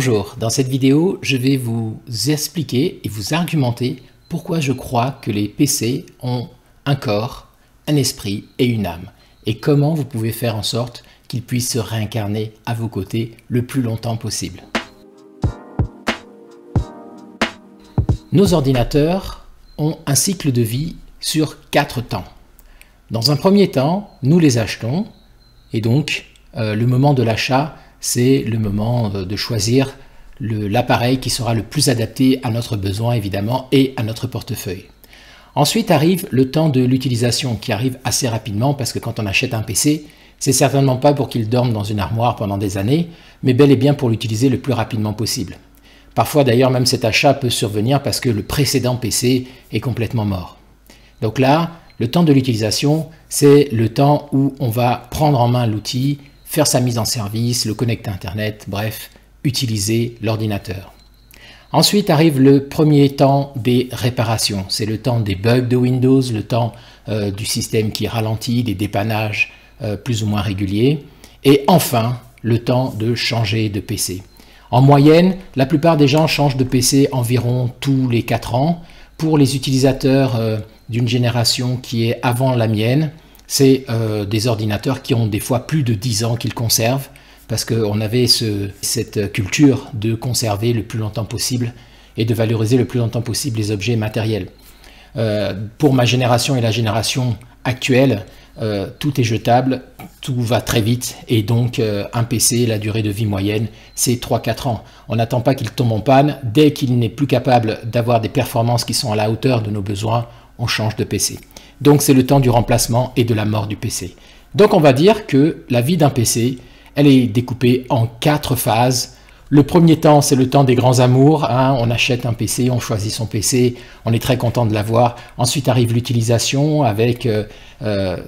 Bonjour, dans cette vidéo, je vais vous expliquer et vous argumenter pourquoi je crois que les PC ont un corps, un esprit et une âme, et comment vous pouvez faire en sorte qu'ils puissent se réincarner à vos côtés le plus longtemps possible. Nos ordinateurs ont un cycle de vie sur 4 temps. Dans un premier temps, nous les achetons, et donc le moment de l'achat, c'est le moment de choisir l'appareil qui sera le plus adapté à notre besoin évidemment et à notre portefeuille. Ensuite arrive le temps de l'utilisation qui arrive assez rapidement parce que quand on achète un PC, c'est certainement pas pour qu'il dorme dans une armoire pendant des années, mais bel et bien pour l'utiliser le plus rapidement possible. Parfois d'ailleurs même cet achat peut survenir parce que le précédent PC est complètement mort. Donc là, le temps de l'utilisation, c'est le temps où on va prendre en main l'outil, faire sa mise en service, le connecter à Internet, bref, utiliser l'ordinateur. Ensuite arrive le premier temps des réparations. C'est le temps des bugs de Windows, le temps du système qui ralentit, des dépannages plus ou moins réguliers. Et enfin, le temps de changer de PC. En moyenne, la plupart des gens changent de PC environ tous les 4 ans. Pour les utilisateurs d'une génération qui est avant la mienne, c'est des ordinateurs qui ont des fois plus de 10 ans qu'ils conservent parce qu'on avait cette culture de conserver le plus longtemps possible et de valoriser le plus longtemps possible les objets matériels. Pour ma génération et la génération actuelle, tout est jetable, tout va très vite et donc un PC, la durée de vie moyenne, c'est 3-4 ans. On n'attend pas qu'il tombe en panne. Dès qu'il n'est plus capable d'avoir des performances qui sont à la hauteur de nos besoins, on change de PC. Donc c'est le temps du remplacement et de la mort du PC. Donc on va dire que la vie d'un PC, elle est découpée en 4 phases. Le premier temps, c'est le temps des grands amours. On achète un PC, on choisit son PC, on est très content de l'avoir. Ensuite arrive l'utilisation avec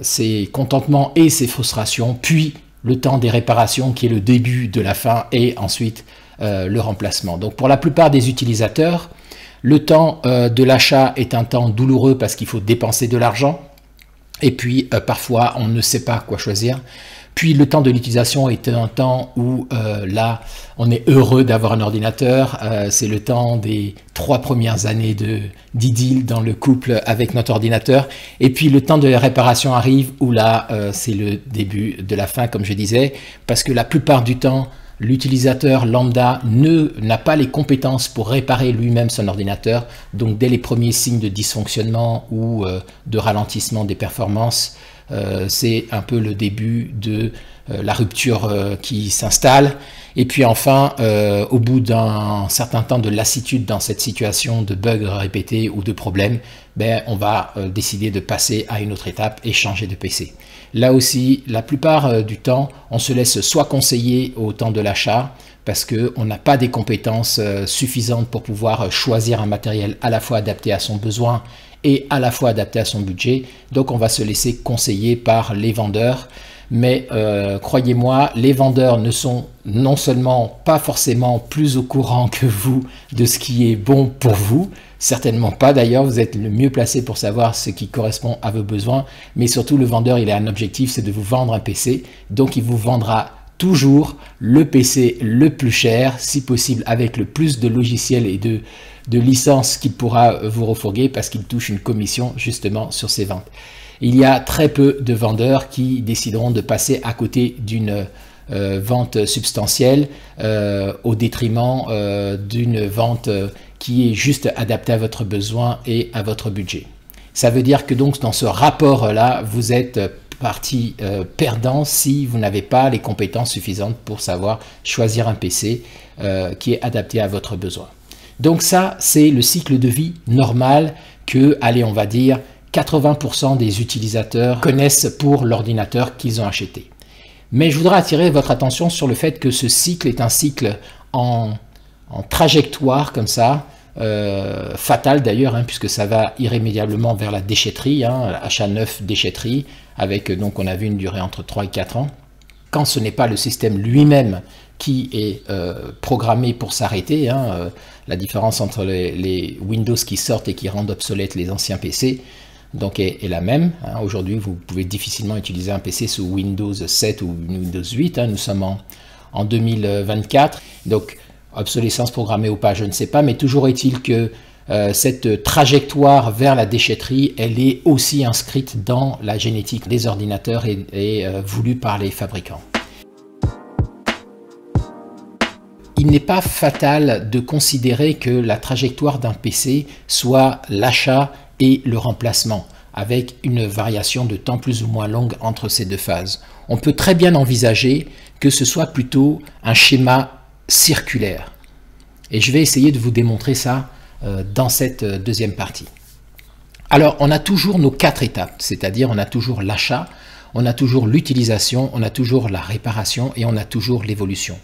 ses contentements et ses frustrations. Puis le temps des réparations qui est le début de la fin et ensuite le remplacement. Donc pour la plupart des utilisateurs, le temps de l'achat est un temps douloureux parce qu'il faut dépenser de l'argent et puis parfois on ne sait pas quoi choisir. Puis le temps de l'utilisation est un temps où là on est heureux d'avoir un ordinateur, c'est le temps des 3 premières années d'idylle dans le couple avec notre ordinateur. Et puis le temps de la réparation arrive où là c'est le début de la fin comme je disais, parce que la plupart du temps l'utilisateur lambda n'a pas les compétences pour réparer lui-même son ordinateur. Donc dès les premiers signes de dysfonctionnement ou de ralentissement des performances, c'est un peu le début de la rupture qui s'installe. Et puis enfin, au bout d'un certain temps de lassitude dans cette situation de bugs répétés ou de problèmes, on va décider de passer à une autre étape et changer de PC. Là aussi, la plupart du temps, on se laisse soit conseiller au temps de l'achat parce qu'on n'a pas des compétences suffisantes pour pouvoir choisir un matériel à la fois adapté à son besoin et à la fois adapté à son budget. Donc on va se laisser conseiller par les vendeurs. Mais croyez-moi, les vendeurs ne sont non seulement pas forcément plus au courant que vous de ce qui est bon pour vous, certainement pas d'ailleurs, vous êtes le mieux placé pour savoir ce qui correspond à vos besoins, mais surtout le vendeur, il a un objectif, c'est de vous vendre un PC, donc il vous vendra toujours le PC le plus cher, si possible avec le plus de logiciels et de licences qu'il pourra vous refourguer parce qu'il touche une commission justement sur ces ventes. Il y a très peu de vendeurs qui décideront de passer à côté d'une vente substantielle au détriment d'une vente qui est juste adaptée à votre besoin et à votre budget. Ça veut dire que donc dans ce rapport-là, vous êtes partie perdant si vous n'avez pas les compétences suffisantes pour savoir choisir un PC qui est adapté à votre besoin. Donc ça, c'est le cycle de vie normal que, allez, on va dire, 80% des utilisateurs connaissent pour l'ordinateur qu'ils ont acheté. Mais je voudrais attirer votre attention sur le fait que ce cycle est un cycle en trajectoire comme ça, fatal d'ailleurs, puisque ça va irrémédiablement vers la déchetterie, achat neuf, déchetterie, avec donc on a vu une durée entre 3 et 4 ans. Quand ce n'est pas le système lui-même qui est programmé pour s'arrêter, la différence entre les Windows qui sortent et qui rendent obsolètes les anciens PC, donc est la même. Aujourd'hui, vous pouvez difficilement utiliser un PC sous Windows 7 ou Windows 8. Nous sommes en 2024. Donc, obsolescence programmée ou pas, je ne sais pas, mais toujours est-il que cette trajectoire vers la déchetterie, elle est aussi inscrite dans la génétique des ordinateurs et voulue par les fabricants. Il n'est pas fatal de considérer que la trajectoire d'un PC soit l'achat et le remplacement, avec une variation de temps plus ou moins longue entre ces deux phases. On peut très bien envisager que ce soit plutôt un schéma circulaire. Et je vais essayer de vous démontrer ça dans cette deuxième partie. Alors, on a toujours nos 4 étapes, c'est-à-dire on a toujours l'achat, on a toujours l'utilisation, on a toujours la réparation et on a toujours l'évolution.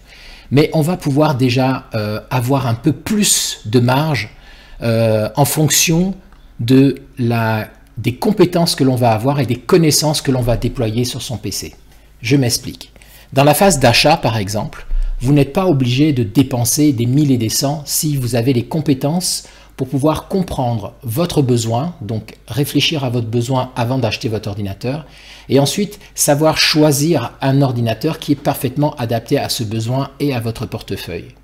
Mais on va pouvoir déjà avoir un peu plus de marge en fonction des compétences que l'on va avoir et des connaissances que l'on va déployer sur son PC. Je m'explique. Dans la phase d'achat, par exemple, vous n'êtes pas obligé de dépenser des 1000 et des 100 si vous avez les compétences pour pouvoir comprendre votre besoin, donc réfléchir à votre besoin avant d'acheter votre ordinateur, et ensuite savoir choisir un ordinateur qui est parfaitement adapté à ce besoin et à votre portefeuille.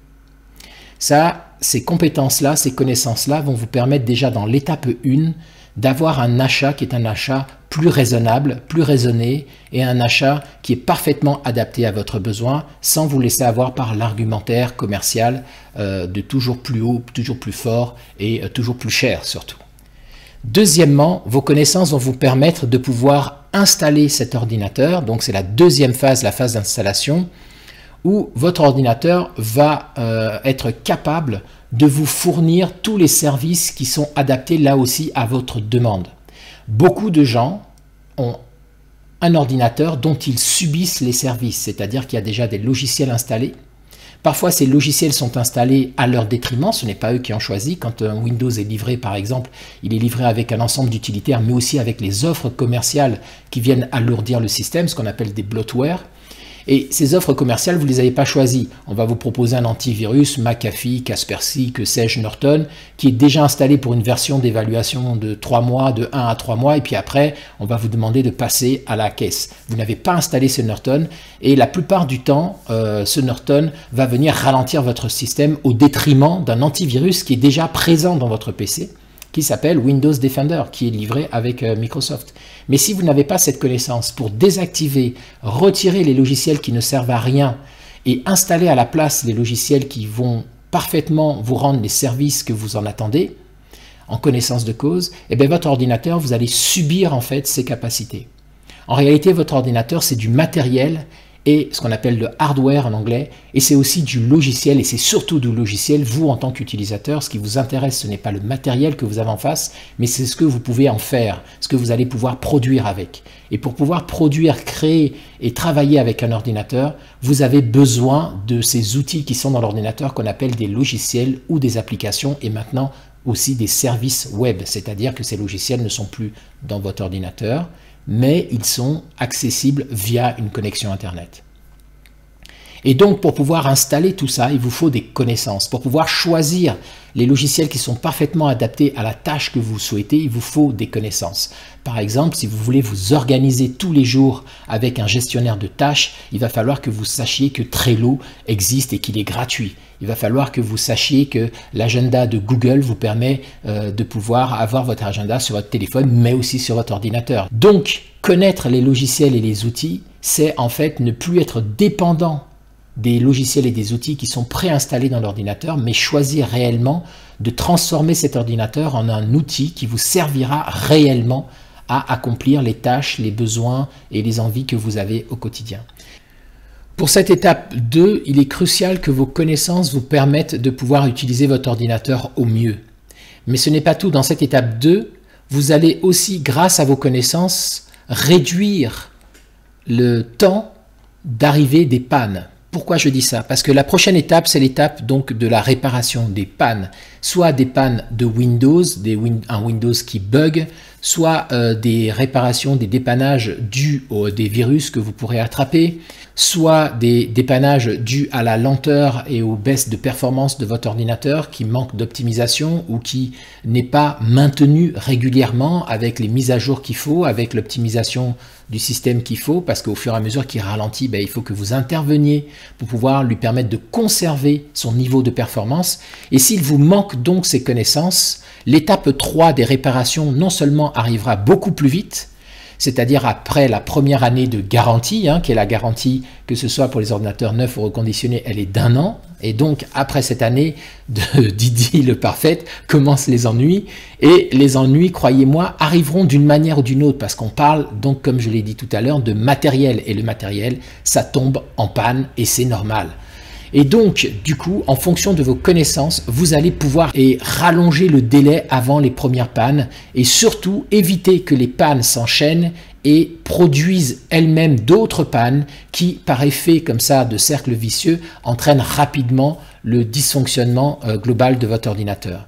Ça, ces compétences-là, ces connaissances-là vont vous permettre déjà dans l'étape 1 d'avoir un achat qui est un achat plus raisonnable, plus raisonné et un achat qui est parfaitement adapté à votre besoin sans vous laisser avoir par l'argumentaire commercial de toujours plus haut, toujours plus fort et toujours plus cher surtout. Deuxièmement, vos connaissances vont vous permettre de pouvoir installer cet ordinateur, donc c'est la deuxième phase, la phase d'installation, où votre ordinateur va être capable de vous fournir tous les services qui sont adaptés là aussi à votre demande. Beaucoup de gens ont un ordinateur dont ils subissent les services, c'est-à-dire qu'il y a déjà des logiciels installés. Parfois, ces logiciels sont installés à leur détriment, ce n'est pas eux qui ont choisi. Quand un Windows est livré, par exemple, il est livré avec un ensemble d'utilitaires, mais aussi avec les offres commerciales qui viennent alourdir le système, ce qu'on appelle des bloatware. Et ces offres commerciales, vous ne les avez pas choisies. On va vous proposer un antivirus, McAfee, Kaspersky, que sais-je, Norton, qui est déjà installé pour une version d'évaluation de 3 mois, de 1 à 3 mois, et puis après, on va vous demander de passer à la caisse. Vous n'avez pas installé ce Norton, et la plupart du temps, ce Norton va venir ralentir votre système au détriment d'un antivirus qui est déjà présent dans votre PC, qui s'appelle Windows Defender, qui est livré avec Microsoft. Mais si vous n'avez pas cette connaissance pour désactiver, retirer les logiciels qui ne servent à rien et installer à la place les logiciels qui vont parfaitement vous rendre les services que vous en attendez, en connaissance de cause, eh bien votre ordinateur, vous allez subir en fait ses capacités. En réalité, votre ordinateur, c'est du matériel et ce qu'on appelle le hardware en anglais, et c'est aussi du logiciel, et c'est surtout du logiciel. Vous, en tant qu'utilisateur, ce qui vous intéresse, ce n'est pas le matériel que vous avez en face, mais c'est ce que vous pouvez en faire, ce que vous allez pouvoir produire avec. Et pour pouvoir produire, créer et travailler avec un ordinateur, vous avez besoin de ces outils qui sont dans l'ordinateur qu'on appelle des logiciels ou des applications, et maintenant aussi des services web, c'est-à-dire que ces logiciels ne sont plus dans votre ordinateur, mais ils sont accessibles via une connexion Internet. Et donc, pour pouvoir installer tout ça, il vous faut des connaissances. Pour pouvoir choisir les logiciels qui sont parfaitement adaptés à la tâche que vous souhaitez, il vous faut des connaissances. Par exemple, si vous voulez vous organiser tous les jours avec un gestionnaire de tâches, il va falloir que vous sachiez que Trello existe et qu'il est gratuit. Il va falloir que vous sachiez que l'agenda de Google vous permet de pouvoir avoir votre agenda sur votre téléphone, mais aussi sur votre ordinateur. Donc, connaître les logiciels et les outils, c'est en fait ne plus être dépendant des logiciels et des outils qui sont préinstallés dans l'ordinateur, mais choisir réellement de transformer cet ordinateur en un outil qui vous servira réellement à accomplir les tâches, les besoins et les envies que vous avez au quotidien. Pour cette étape 2, il est crucial que vos connaissances vous permettent de pouvoir utiliser votre ordinateur au mieux. Mais ce n'est pas tout. Dans cette étape 2, vous allez aussi, grâce à vos connaissances, réduire le temps d'arrivée des pannes. Pourquoi je dis ça? Parce que la prochaine étape, c'est l'étape donc de la réparation des pannes. Soit des pannes de Windows, un Windows qui bug, soit des réparations, des dépannages dus aux des virus que vous pourrez attraper, soit des dépannages dus à la lenteur et aux baisses de performance de votre ordinateur qui manque d'optimisation ou qui n'est pas maintenu régulièrement avec les mises à jour qu'il faut, avec l'optimisation du système qu'il faut, parce qu'au fur et à mesure qu'il ralentit, il faut que vous interveniez pour pouvoir lui permettre de conserver son niveau de performance. Et s'il vous manque donc ces connaissances, l'étape 3 des réparations non seulement arrivera beaucoup plus vite, c'est-à-dire après la première année de garantie, qui est la garantie, que ce soit pour les ordinateurs neufs ou reconditionnés, elle est d'1 an. Et donc, après cette année de Didi le parfait, commencent les ennuis. Et les ennuis, croyez-moi, arriveront d'une manière ou d'une autre, parce qu'on parle, donc, comme je l'ai dit tout à l'heure, de matériel. Et le matériel, ça tombe en panne et c'est normal. Et donc, du coup, en fonction de vos connaissances, vous allez pouvoir rallonger le délai avant les premières pannes et surtout éviter que les pannes s'enchaînent et produisent elles-mêmes d'autres pannes qui, par effet comme ça de cercle vicieux, entraînent rapidement le dysfonctionnement global de votre ordinateur.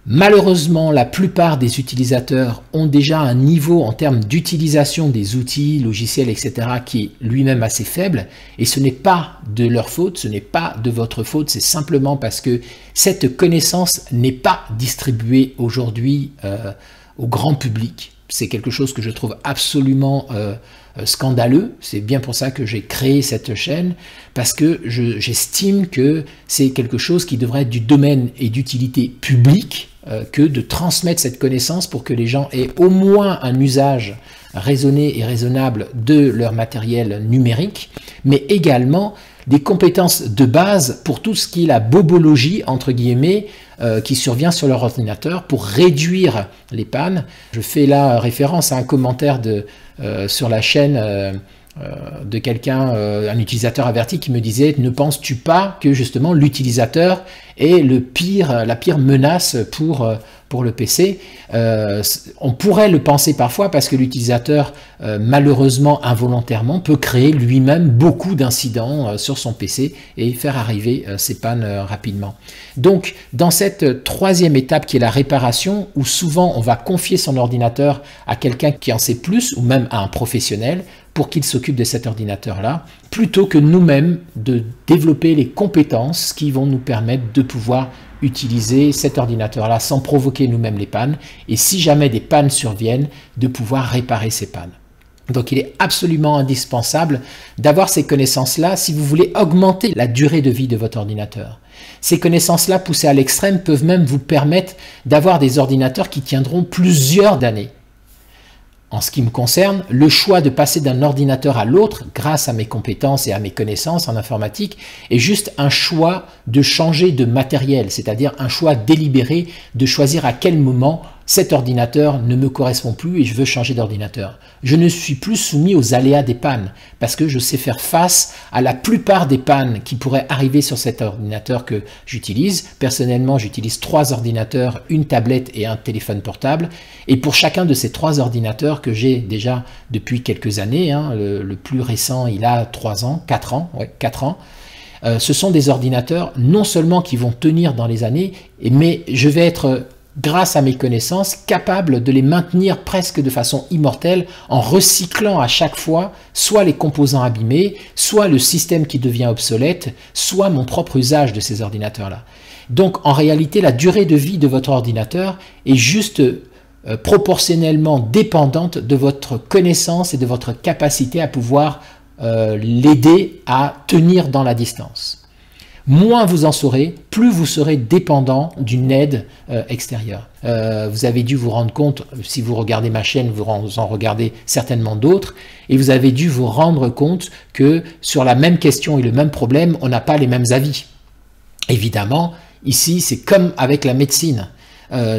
Malheureusement, la plupart des utilisateurs ont déjà un niveau en termes d'utilisation des outils, logiciels, etc. qui est lui-même assez faible et ce n'est pas de leur faute, ce n'est pas de votre faute, c'est simplement parce que cette connaissance n'est pas distribuée aujourd'hui au grand public. C'est quelque chose que je trouve absolument scandaleux. C'est bien pour ça que j'ai créé cette chaîne, parce que j'estime que c'est quelque chose qui devrait être du domaine et d'utilité publique, que de transmettre cette connaissance pour que les gens aient au moins un usage raisonné et raisonnable de leur matériel numérique, mais également des compétences de base pour tout ce qui est la bobologie, entre guillemets, qui survient sur leur ordinateur pour réduire les pannes. Je fais là référence à un commentaire sur la chaîne de quelqu'un, un utilisateur averti qui me disait « Ne penses-tu pas que justement l'utilisateur est la pire menace pour le PC ?» On pourrait le penser parfois parce que l'utilisateur, malheureusement involontairement, peut créer lui-même beaucoup d'incidents sur son PC et faire arriver ces pannes rapidement. Donc, dans cette troisième étape qui est la réparation, où souvent on va confier son ordinateur à quelqu'un qui en sait plus ou même à un professionnel, pour qu'il s'occupe de cet ordinateur-là, plutôt que nous-mêmes de développer les compétences qui vont nous permettre de pouvoir utiliser cet ordinateur-là sans provoquer nous-mêmes les pannes, et si jamais des pannes surviennent, de pouvoir réparer ces pannes. Donc il est absolument indispensable d'avoir ces connaissances-là si vous voulez augmenter la durée de vie de votre ordinateur. Ces connaissances-là, poussées à l'extrême, peuvent même vous permettre d'avoir des ordinateurs qui tiendront plusieurs années. En ce qui me concerne, le choix de passer d'un ordinateur à l'autre, grâce à mes compétences et à mes connaissances en informatique, est juste un choix de changer de matériel, c'est-à-dire un choix délibéré de choisir à quel moment cet ordinateur ne me correspond plus et je veux changer d'ordinateur. Je ne suis plus soumis aux aléas des pannes parce que je sais faire face à la plupart des pannes qui pourraient arriver sur cet ordinateur que j'utilise. Personnellement, j'utilise 3 ordinateurs, une tablette et un téléphone portable. Et pour chacun de ces 3 ordinateurs que j'ai déjà depuis quelques années, le plus récent, il a 4 ans, ce sont des ordinateurs non seulement qui vont tenir dans les années, mais je vais être, grâce à mes connaissances, capable de les maintenir presque de façon immortelle en recyclant à chaque fois soit les composants abîmés, soit le système qui devient obsolète, soit mon propre usage de ces ordinateurs-là. Donc en réalité, la durée de vie de votre ordinateur est juste proportionnellement dépendante de votre connaissance et de votre capacité à pouvoir l'aider à tenir dans la distance. Moins vous en saurez, plus vous serez dépendant d'une aide extérieure. Vous avez dû vous rendre compte, si vous regardez ma chaîne, vous en regardez certainement d'autres, et vous avez dû vous rendre compte que sur la même question et le même problème, on n'a pas les mêmes avis. Évidemment, ici, c'est comme avec la médecine.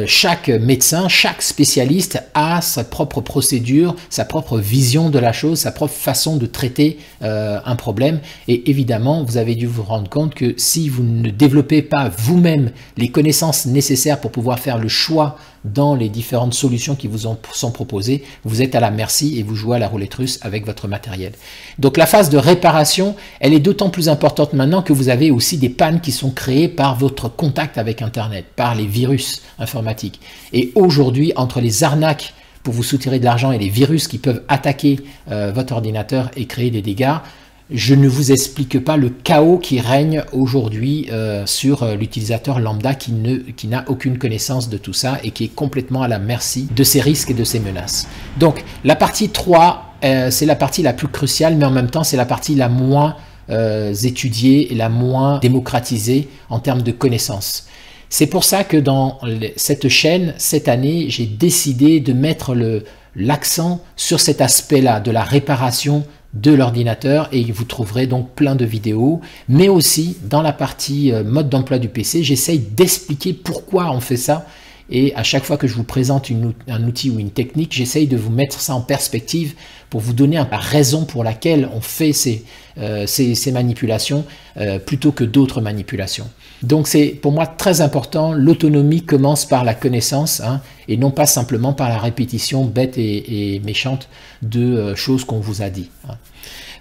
Chaque médecin, chaque spécialiste a sa propre procédure, sa propre vision de la chose, sa propre façon de traiter un problème. Et évidemment, vous avez dû vous rendre compte que si vous ne développez pas vous-même les connaissances nécessaires pour pouvoir faire le choix dans les différentes solutions qui vous sont proposées, vous êtes à la merci et vous jouez à la roulette russe avec votre matériel. Donc la phase de réparation, elle est d'autant plus importante maintenant que vous avez aussi des pannes qui sont créées par votre contact avec Internet, par les virus informatiques. Et aujourd'hui, entre les arnaques pour vous soutirer de l'argent et les virus qui peuvent attaquer votre ordinateur et créer des dégâts. Je ne vous explique pas le chaos qui règne aujourd'hui sur l'utilisateur lambda qui n'a aucune connaissance de tout ça et qui est complètement à la merci de ces risques et de ces menaces. Donc la partie 3, c'est la partie la plus cruciale, mais en même temps c'est la partie la moins étudiée et la moins démocratisée en termes de connaissances. C'est pour ça que dans cette chaîne, cette année, j'ai décidé de mettre l'accent sur cet aspect-là de la réparation de l'ordinateur, et vous trouverez donc plein de vidéos, mais aussi dans la partie mode d'emploi du PC, j'essaye d'expliquer pourquoi on fait ça, et à chaque fois que je vous présente un outil ou une technique, j'essaye de vous mettre ça en perspective pour vous donner la raison pour laquelle on fait ces manipulations plutôt que d'autres manipulations. Donc c'est pour moi très important, l'autonomie commence par la connaissance et non pas simplement par la répétition bête et méchante de choses qu'on vous a dit.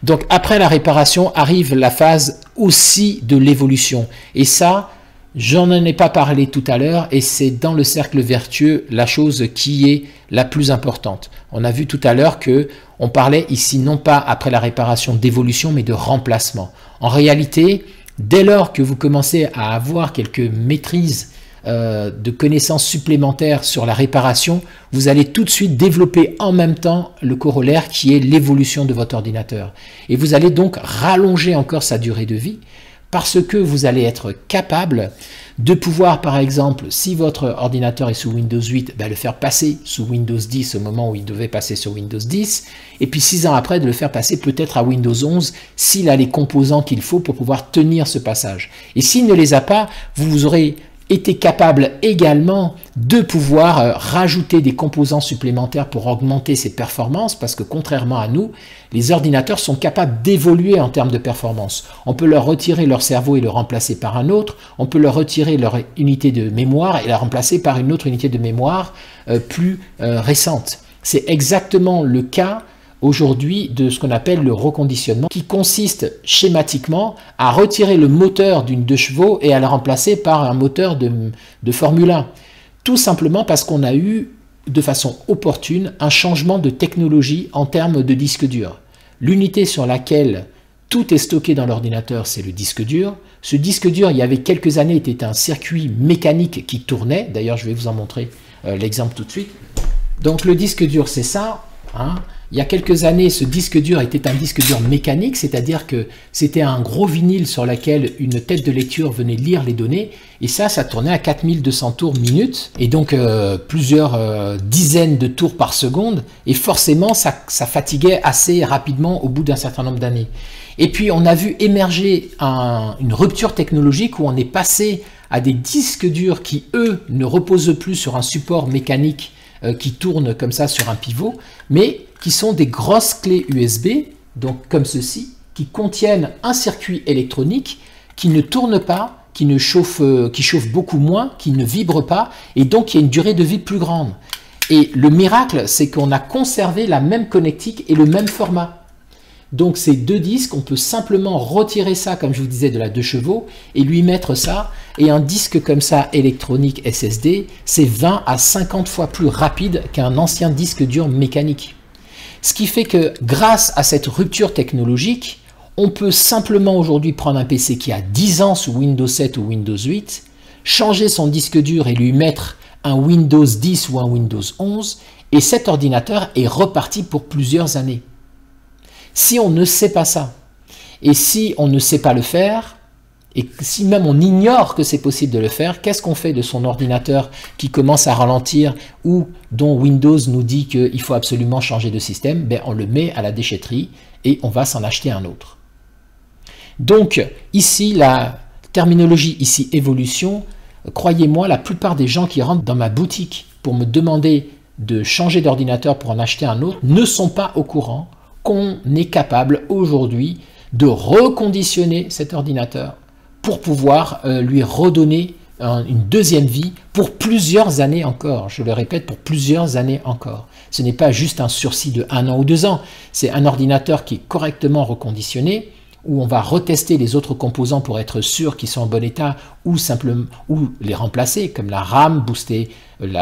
Donc après la réparation arrive la phase aussi de l'évolution, et ça, j'en ai pas parlé tout à l'heure, et c'est dans le cercle vertueux la chose qui est la plus importante. On a vu tout à l'heure que on parlait ici non pas après la réparation d'évolution, mais de remplacement. En réalité, dès lors que vous commencez à avoir quelques maîtrises de connaissances supplémentaires sur la réparation, vous allez tout de suite développer en même temps le corollaire qui est l'évolution de votre ordinateur. Et vous allez donc rallonger encore sa durée de vie, parce que vous allez être capable de pouvoir, par exemple, si votre ordinateur est sous Windows 8, le faire passer sous Windows 10 au moment où il devait passer sur Windows 10, et puis 6 ans après de le faire passer peut-être à Windows 11 s'il a les composants qu'il faut pour pouvoir tenir ce passage. Et s'il ne les a pas, vous aurez été capable également de pouvoir rajouter des composants supplémentaires pour augmenter ses performances, parce que contrairement à nous, les ordinateurs sont capables d'évoluer en termes de performance. On peut leur retirer leur cerveau et le remplacer par un autre, on peut leur retirer leur unité de mémoire et la remplacer par une autre unité de mémoire plus récente. C'est exactement le cas aujourd'hui de ce qu'on appelle le reconditionnement, qui consiste schématiquement à retirer le moteur d'une 2 chevaux et à le remplacer par un moteur de Formule 1. Tout simplement parce qu'on a eu de façon opportune un changement de technologie en termes de disque dur. L'unité sur laquelle tout est stocké dans l'ordinateur, c'est le disque dur. Ce disque dur, il y avait quelques années, était un circuit mécanique qui tournait. D'ailleurs, je vais vous en montrer l'exemple tout de suite. Donc le disque dur, c'est ça. Il y a quelques années, ce disque dur était un disque dur mécanique, c'est-à-dire que c'était un gros vinyle sur lequel une tête de lecture venait lire les données, et ça tournait à 4200 tours minute, et donc plusieurs dizaines de tours par seconde, et forcément ça fatiguait assez rapidement au bout d'un certain nombre d'années. Et puis on a vu émerger une rupture technologique où on est passé à des disques durs qui, eux, ne reposent plus sur un support mécanique qui tournent comme ça sur un pivot, mais qui sont des grosses clés USB, donc comme ceci, qui contiennent un circuit électronique qui ne tourne pas, qui chauffe beaucoup moins, qui ne vibre pas, et donc qui a une durée de vie plus grande. Et le miracle, c'est qu'on a conservé la même connectique et le même format. Donc ces deux disques, on peut simplement retirer ça, comme je vous disais, de la 2 chevaux et lui mettre ça. Et un disque comme ça, électronique SSD, c'est 20 à 50 fois plus rapide qu'un ancien disque dur mécanique. Ce qui fait que grâce à cette rupture technologique, on peut simplement aujourd'hui prendre un PC qui a 10 ans sous Windows 7 ou Windows 8, changer son disque dur et lui mettre un Windows 10 ou un Windows 11, et cet ordinateur est reparti pour plusieurs années. Si on ne sait pas ça, et si on ne sait pas le faire, et si même on ignore que c'est possible de le faire, qu'est-ce qu'on fait de son ordinateur qui commence à ralentir ou dont Windows nous dit qu'il faut absolument changer de système? On le met à la déchetterie et on va s'en acheter un autre. Donc ici, la terminologie ici évolution, croyez-moi, la plupart des gens qui rentrent dans ma boutique pour me demander de changer d'ordinateur pour en acheter un autre ne sont pas au courant qu'on est capable aujourd'hui de reconditionner cet ordinateur pour pouvoir lui redonner une deuxième vie pour plusieurs années encore. Je le répète, pour plusieurs années encore. Ce n'est pas juste un sursis de 1 an ou 2 ans, c'est un ordinateur qui est correctement reconditionné où on va retester les autres composants pour être sûr qu'ils sont en bon état, ou simplement ou les remplacer, comme la RAM, booster,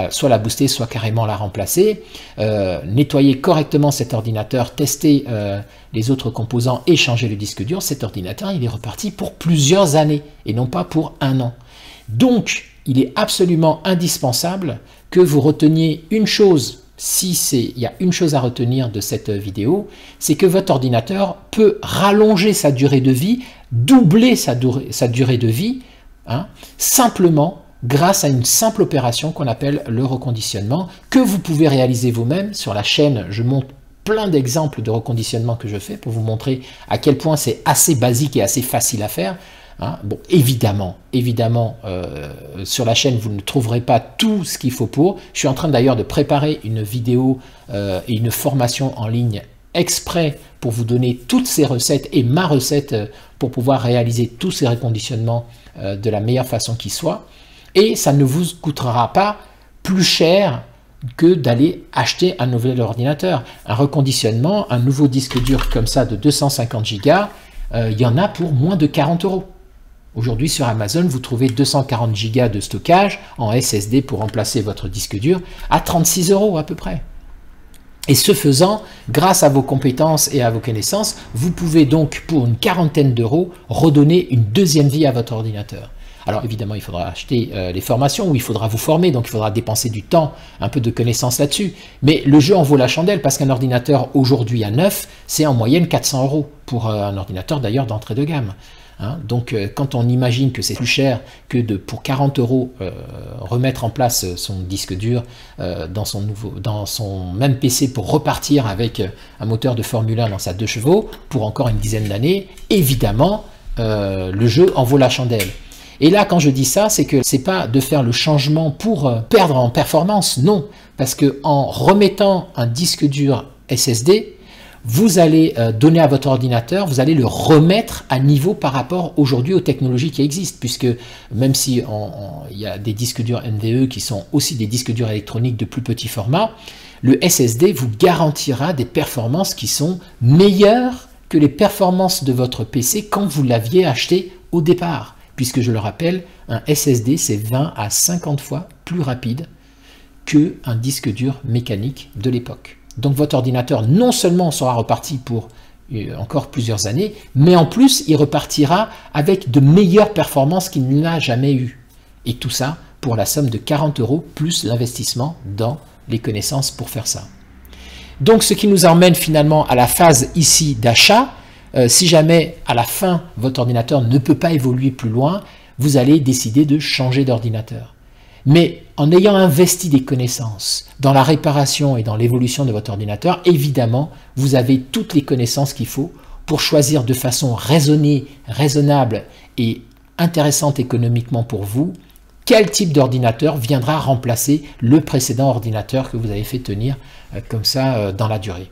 soit la booster, soit carrément la remplacer, nettoyer correctement cet ordinateur, tester les autres composants et changer le disque dur, cet ordinateur il est reparti pour plusieurs années et non pas pour un an. Donc il est absolument indispensable que vous reteniez une chose. Il y a une chose à retenir de cette vidéo, c'est que votre ordinateur peut rallonger sa durée de vie, doubler sa durée de vie, simplement grâce à une simple opération qu'on appelle le reconditionnement, que vous pouvez réaliser vous-même. Sur la chaîne, je montre plein d'exemples de reconditionnement que je fais pour vous montrer à quel point c'est assez basique et assez facile à faire. Bon, évidemment, sur la chaîne, vous ne trouverez pas tout ce qu'il faut pour. Je suis en train d'ailleurs de préparer une vidéo et une formation en ligne exprès pour vous donner toutes ces recettes et ma recette pour pouvoir réaliser tous ces reconditionnements de la meilleure façon qui soit. Et ça ne vous coûtera pas plus cher que d'aller acheter un nouvel ordinateur. Un reconditionnement, un nouveau disque dur comme ça de 250 Go, il y en a pour moins de 40 €. Aujourd'hui sur Amazon, vous trouvez 240 Go de stockage en SSD pour remplacer votre disque dur à 36 € à peu près. Et ce faisant, grâce à vos compétences et à vos connaissances, vous pouvez donc pour une quarantaine d'euros redonner une deuxième vie à votre ordinateur. Alors évidemment, il faudra acheter les formations où il faudra vous former, donc il faudra dépenser du temps, un peu de connaissances là-dessus. Mais le jeu en vaut la chandelle parce qu'un ordinateur aujourd'hui à neuf, c'est en moyenne 400 € pour un ordinateur d'ailleurs d'entrée de gamme. Donc quand on imagine que c'est plus cher que pour 40 € remettre en place son disque dur dans son même PC pour repartir avec un moteur de Formule 1 dans sa 2 chevaux pour encore une dizaine d'années, évidemment le jeu en vaut la chandelle. Et là, quand je dis ça, c'est que c'est pas de faire le changement pour perdre en performance, non, parce que en remettant un disque dur SSD, vous allez donner à votre ordinateur, vous allez le remettre à niveau par rapport aujourd'hui aux technologies qui existent, puisque même si il y a des disques durs NVE qui sont aussi des disques durs électroniques de plus petit format, le SSD vous garantira des performances qui sont meilleures que les performances de votre PC quand vous l'aviez acheté au départ. Puisque je le rappelle, un SSD c'est 20 à 50 fois plus rapide qu'un disque dur mécanique de l'époque. Donc votre ordinateur non seulement sera reparti pour encore plusieurs années, mais en plus il repartira avec de meilleures performances qu'il n'a jamais eues. Et tout ça pour la somme de 40 € plus l'investissement dans les connaissances pour faire ça. Donc ce qui nous emmène finalement à la phase ici d'achat. Si jamais à la fin votre ordinateur ne peut pas évoluer plus loin, vous allez décider de changer d'ordinateur. Mais en ayant investi des connaissances dans la réparation et dans l'évolution de votre ordinateur, évidemment, vous avez toutes les connaissances qu'il faut pour choisir de façon raisonnée, raisonnable et intéressante économiquement pour vous, quel type d'ordinateur viendra remplacer le précédent ordinateur que vous avez fait tenir comme ça dans la durée.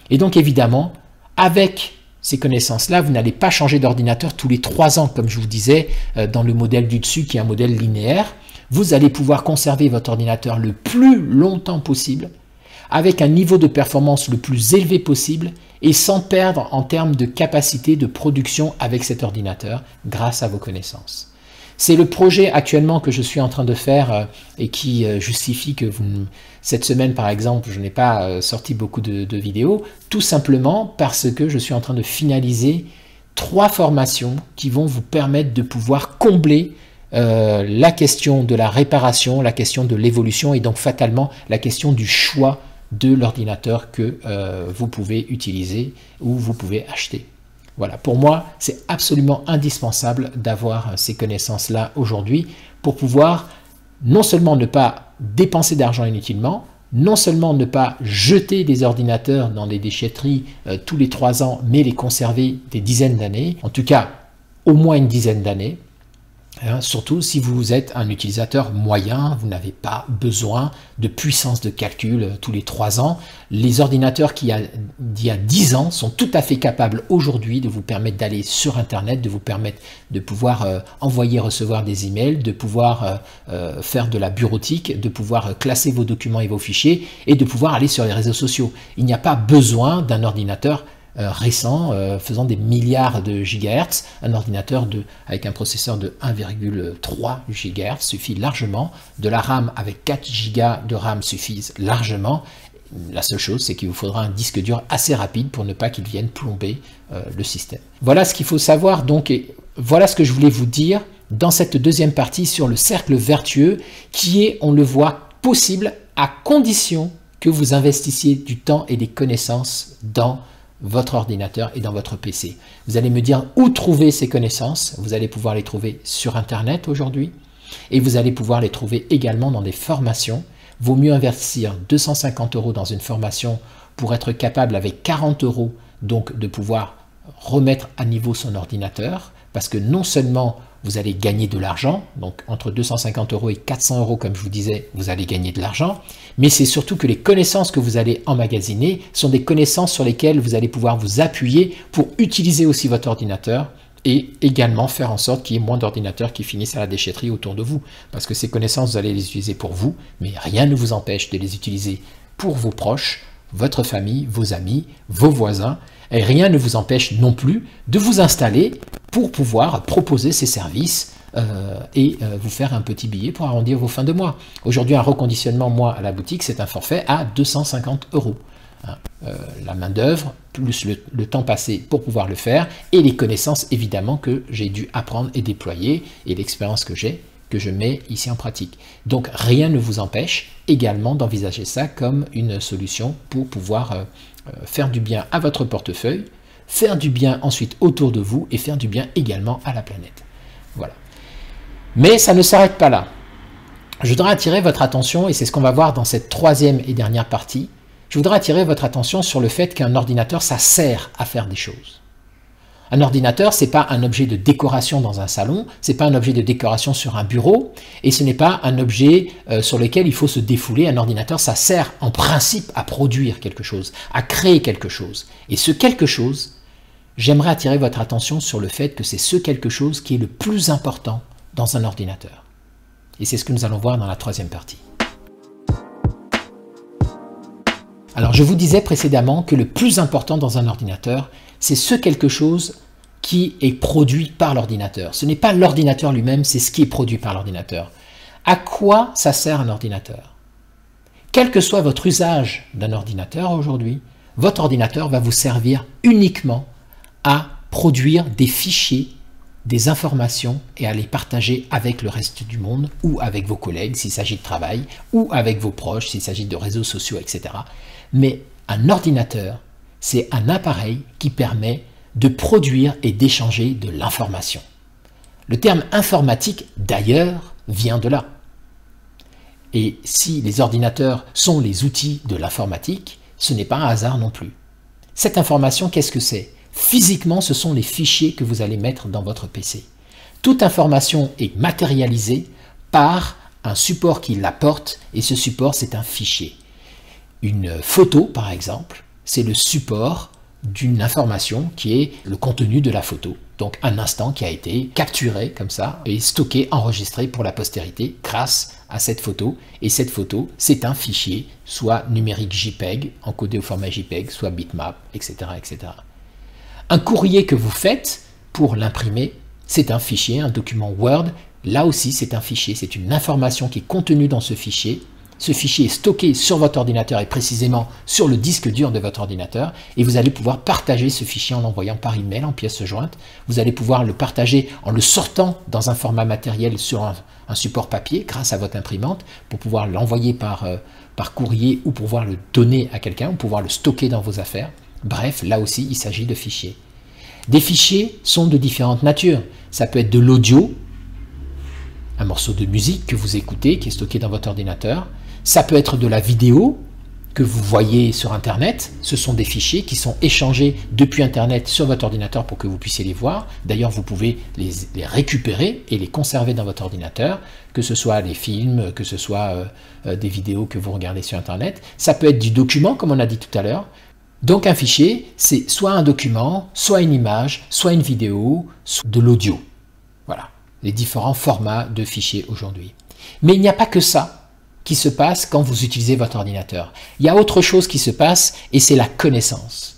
Et donc évidemment, avec ces connaissances-là, vous n'allez pas changer d'ordinateur tous les 3 ans, comme je vous disais dans le modèle du dessus qui est un modèle linéaire. Vous allez pouvoir conserver votre ordinateur le plus longtemps possible, avec un niveau de performance le plus élevé possible et sans perdre en termes de capacité de production avec cet ordinateur grâce à vos connaissances. C'est le projet actuellement que je suis en train de faire et qui justifie que cette semaine, par exemple, je n'ai pas sorti beaucoup de vidéos, tout simplement parce que je suis en train de finaliser 3 formations qui vont vous permettre de pouvoir combler la question de la réparation, la question de l'évolution et donc fatalement la question du choix de l'ordinateur que vous pouvez utiliser ou vous pouvez acheter. Voilà, pour moi, c'est absolument indispensable d'avoir ces connaissances-là aujourd'hui pour pouvoir non seulement ne pas dépenser d'argent inutilement, non seulement ne pas jeter des ordinateurs dans des déchetteries tous les 3 ans, mais les conserver des dizaines d'années, en tout cas au moins une dizaine d'années. Surtout si vous êtes un utilisateur moyen, vous n'avez pas besoin de puissance de calcul tous les 3 ans. Les ordinateurs d'il y a 10 ans sont tout à fait capables aujourd'hui de vous permettre d'aller sur Internet, de vous permettre de pouvoir envoyer, recevoir des emails, de pouvoir faire de la bureautique, de pouvoir classer vos documents et vos fichiers et de pouvoir aller sur les réseaux sociaux. Il n'y a pas besoin d'un ordinateur récents faisant des milliards de gigahertz. Un ordinateur avec un processeur de 1,3 gigahertz suffit largement. De la RAM avec 4 gigas de RAM suffisent largement. La seule chose, c'est qu'il vous faudra un disque dur assez rapide pour ne pas qu'il vienne plomber le système. Voilà ce qu'il faut savoir, donc, et voilà ce que je voulais vous dire dans cette deuxième partie sur le cercle vertueux qui est, on le voit, possible à condition que vous investissiez du temps et des connaissances dans votre ordinateur et dans votre PC. Vous allez me dire où trouver ces connaissances. Vous allez pouvoir les trouver sur Internet aujourd'hui et vous allez pouvoir les trouver également dans des formations. Vaut mieux investir 250 € dans une formation pour être capable avec 40 € donc de pouvoir remettre à niveau son ordinateur, parce que non seulement vous allez gagner de l'argent, donc entre 250 € et 400 € comme je vous disais, vous allez gagner de l'argent, mais c'est surtout que les connaissances que vous allez emmagasiner sont des connaissances sur lesquelles vous allez pouvoir vous appuyer pour utiliser aussi votre ordinateur et également faire en sorte qu'il y ait moins d'ordinateurs qui finissent à la déchetterie autour de vous. Parce que ces connaissances, vous allez les utiliser pour vous, mais rien ne vous empêche de les utiliser pour vos proches, votre famille, vos amis, vos voisins, et rien ne vous empêche non plus de vous installer pour pouvoir proposer ces services et vous faire un petit billet pour arrondir vos fins de mois. Aujourd'hui, un reconditionnement, moi, à la boutique, c'est un forfait à 250 €. La main d'œuvre, plus le temps passé pour pouvoir le faire, et les connaissances évidemment que j'ai dû apprendre et déployer, et l'expérience que je mets ici en pratique. Donc rien ne vous empêche également d'envisager ça comme une solution pour pouvoir faire du bien à votre portefeuille, faire du bien ensuite autour de vous et faire du bien également à la planète. Voilà. Mais ça ne s'arrête pas là. Je voudrais attirer votre attention, et c'est ce qu'on va voir dans cette troisième et dernière partie, je voudrais attirer votre attention sur le fait qu'un ordinateur, ça sert à faire des choses. Un ordinateur, ce n'est pas un objet de décoration dans un salon, ce n'est pas un objet de décoration sur un bureau, et ce n'est pas un objet sur lequel il faut se défouler. Un ordinateur, ça sert en principe à produire quelque chose, à créer quelque chose. Et ce quelque chose, j'aimerais attirer votre attention sur le fait que c'est ce quelque chose qui est le plus important dans un ordinateur. Et c'est ce que nous allons voir dans la troisième partie. Alors je vous disais précédemment que le plus important dans un ordinateur, c'est ce quelque chose qui est produit par l'ordinateur. Ce n'est pas l'ordinateur lui-même, c'est ce qui est produit par l'ordinateur. À quoi ça sert un ordinateur? Quel que soit votre usage d'un ordinateur aujourd'hui, votre ordinateur va vous servir uniquement à produire des fichiers, des informations et à les partager avec le reste du monde ou avec vos collègues s'il s'agit de travail ou avec vos proches s'il s'agit de réseaux sociaux, etc. Mais un ordinateur, c'est un appareil qui permet de produire et d'échanger de l'information. Le terme informatique, d'ailleurs, vient de là. Et si les ordinateurs sont les outils de l'informatique, ce n'est pas un hasard non plus. Cette information, qu'est-ce que c'est? Physiquement, ce sont les fichiers que vous allez mettre dans votre PC. Toute information est matérialisée par un support qui la porte, et ce support, c'est un fichier. Une photo, par exemple, c'est le support d'une information qui est le contenu de la photo. Donc un instant qui a été capturé comme ça et stocké, enregistré pour la postérité grâce à cette photo. Et cette photo, c'est un fichier, soit numérique JPEG, encodé au format JPEG, soit bitmap, etc., etc. Un courrier que vous faites pour l'imprimer, c'est un fichier, un document Word. Là aussi, c'est un fichier, c'est une information qui est contenue dans ce fichier. Ce fichier est stocké sur votre ordinateur et précisément sur le disque dur de votre ordinateur et vous allez pouvoir partager ce fichier en l'envoyant par email en pièces jointes. Vous allez pouvoir le partager en le sortant dans un format matériel sur un support papier grâce à votre imprimante pour pouvoir l'envoyer par courrier ou pour pouvoir le donner à quelqu'un ou pouvoir le stocker dans vos affaires. Bref, là aussi, il s'agit de fichiers. Des fichiers sont de différentes natures. Ça peut être de l'audio, un morceau de musique que vous écoutez qui est stocké dans votre ordinateur. Ça peut être de la vidéo que vous voyez sur Internet. Ce sont des fichiers qui sont échangés depuis Internet sur votre ordinateur pour que vous puissiez les voir. D'ailleurs, vous pouvez les récupérer et les conserver dans votre ordinateur, que ce soit les films, que ce soit des vidéos que vous regardez sur Internet. Ça peut être du document, comme on a dit tout à l'heure. Donc un fichier, c'est soit un document, soit une image, soit une vidéo, soit de l'audio. Voilà, les différents formats de fichiers aujourd'hui. Mais il n'y a pas que ça qui se passe quand vous utilisez votre ordinateur. Il y a autre chose qui se passe et c'est la connaissance.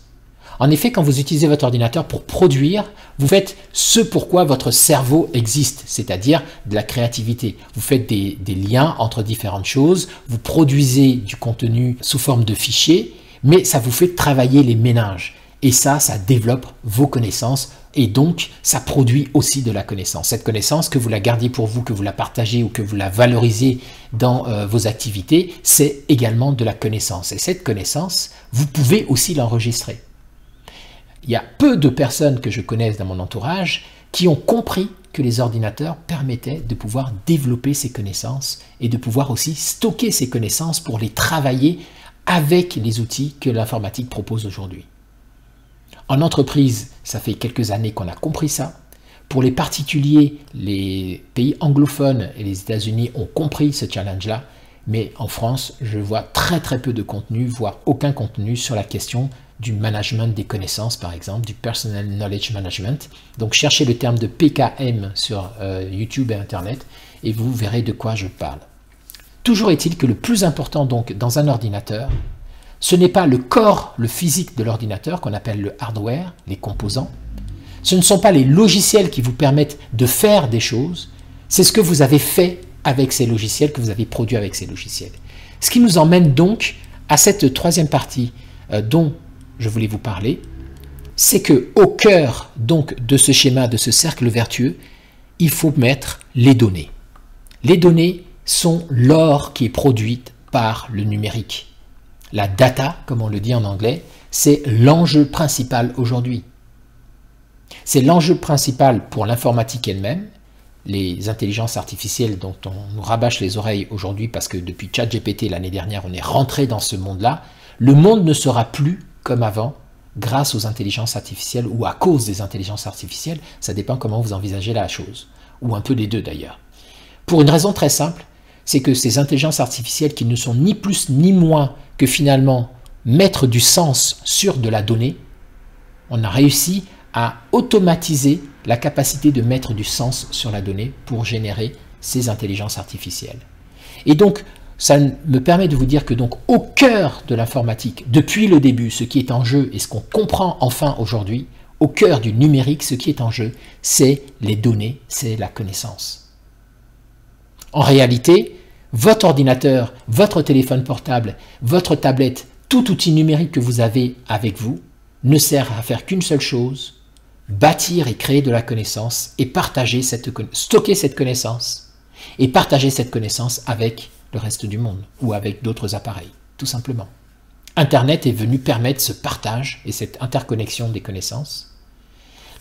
En effet, quand vous utilisez votre ordinateur pour produire, vous faites ce pourquoi votre cerveau existe, c'est-à-dire de la créativité. Vous faites des liens entre différentes choses, vous produisez du contenu sous forme de fichiers, mais ça vous fait travailler les méninges. Et ça développe vos connaissances et donc ça produit aussi de la connaissance. Cette connaissance, que vous la gardiez pour vous, que vous la partagez ou que vous la valorisez dans vos activités, c'est également de la connaissance. Et cette connaissance, vous pouvez aussi l'enregistrer. Il y a peu de personnes que je connaisse dans mon entourage qui ont compris que les ordinateurs permettaient de pouvoir développer ces connaissances et de pouvoir aussi stocker ces connaissances pour les travailler avec les outils que l'informatique propose aujourd'hui. En entreprise, ça fait quelques années qu'on a compris ça. Pour les particuliers, les pays anglophones et les États-Unis ont compris ce challenge-là. Mais en France, je vois très peu de contenu, voire aucun contenu sur la question du management des connaissances, par exemple, du Personal Knowledge Management. Donc cherchez le terme de PKM sur YouTube et Internet et vous verrez de quoi je parle. Toujours est-il que le plus important donc dans un ordinateur, ce n'est pas le corps, le physique de l'ordinateur qu'on appelle le hardware, les composants. Ce ne sont pas les logiciels qui vous permettent de faire des choses, c'est ce que vous avez fait avec ces logiciels, que vous avez produit avec ces logiciels. Ce qui nous emmène donc à cette troisième partie dont je voulais vous parler, c'est qu'au cœur donc de ce schéma, de ce cercle vertueux, il faut mettre les données. Les données sont l'or qui est produite par le numérique. La data, comme on le dit en anglais, c'est l'enjeu principal aujourd'hui. C'est l'enjeu principal pour l'informatique elle-même, les intelligences artificielles dont on nous rabâche les oreilles aujourd'hui parce que depuis ChatGPT l'année dernière, on est rentré dans ce monde-là. Le monde ne sera plus comme avant grâce aux intelligences artificielles ou à cause des intelligences artificielles. Ça dépend comment vous envisagez la chose, ou un peu les deux d'ailleurs. Pour une raison très simple, c'est que ces intelligences artificielles qui ne sont ni plus ni moins que finalement mettre du sens sur de la donnée, on a réussi à automatiser la capacité de mettre du sens sur la donnée pour générer ces intelligences artificielles. Et donc, ça me permet de vous dire que donc au cœur de l'informatique, depuis le début, ce qui est en jeu et ce qu'on comprend enfin aujourd'hui, au cœur du numérique, ce qui est en jeu, c'est les données, c'est la connaissance. En réalité, votre ordinateur, votre téléphone portable, votre tablette, tout outil numérique que vous avez avec vous ne sert à faire qu'une seule chose, bâtir et créer de la connaissance et partager stocker cette connaissance et partager cette connaissance avec le reste du monde ou avec d'autres appareils, tout simplement. Internet est venu permettre ce partage et cette interconnexion des connaissances.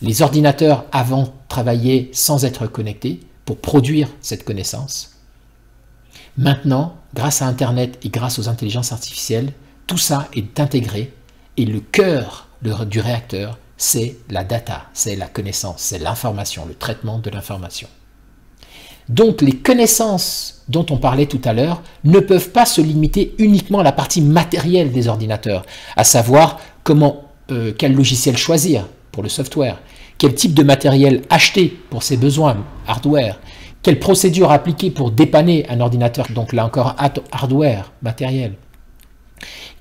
Les ordinateurs avant travaillaient sans être connectés pour produire cette connaissance. Maintenant, grâce à Internet et grâce aux intelligences artificielles, tout ça est intégré et le cœur du réacteur, c'est la data, c'est la connaissance, c'est l'information, le traitement de l'information. Donc les connaissances dont on parlait tout à l'heure ne peuvent pas se limiter uniquement à la partie matérielle des ordinateurs, à savoir quel logiciel choisir pour le software, quel type de matériel acheter pour ses besoins hardware, quelle procédure appliquer pour dépanner un ordinateur, donc là encore hardware, matériel.